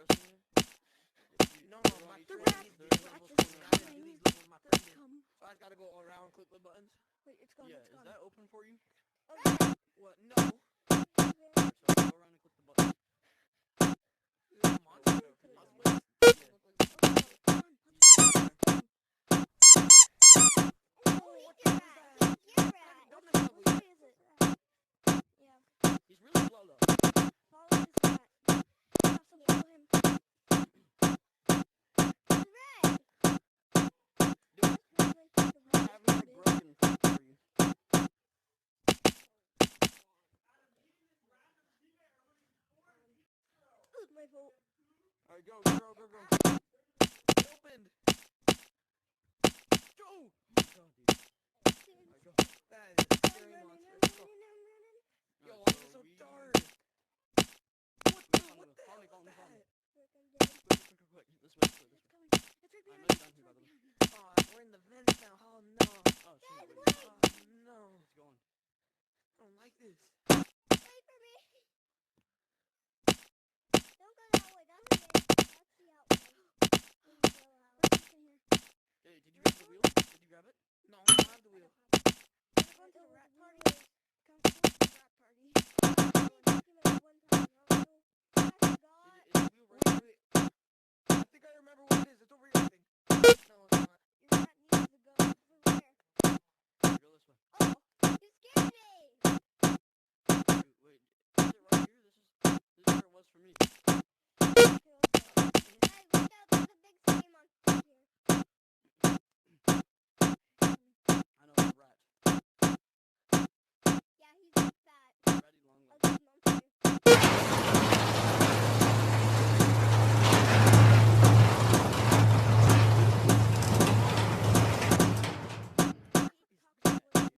pressing it? No, They're my on each friend one. needs They're these in levels. levels I gotta do these levels with my friend did. Come. So I gotta go around, click the buttons. Wait, it's gone. Yeah, It's is gone. that open for you? What? No. Alright, so go around and click the buttons. Is it a monster? Okay. Wait. Yeah. Look like this. Oh, what the hell is that? Don't mess up with What it. is it? Yeah. He's really slow though. Follow this rat. Yeah, so follow him. He's red. Do it. I'm having a broken point for you. My fault. Alright, go. It opened. Go! Oh my god, dude. Alright, go. That is a scary monster. Let's go. Yo, why is it so dark? What the? What the hell is that? Quick. This way. It's coming. It's right I behind know you're down here, by the way. Oh, we're in the vents now. Oh no. Oh, shit. Wait. Oh no. It's going. I don't like this. Wait for me. Don't go that way. That's the outway. Hey, did you grab the wheel? Did you grab it? No, I don't have the wheel. We're going to the rat party. Come to the rat party.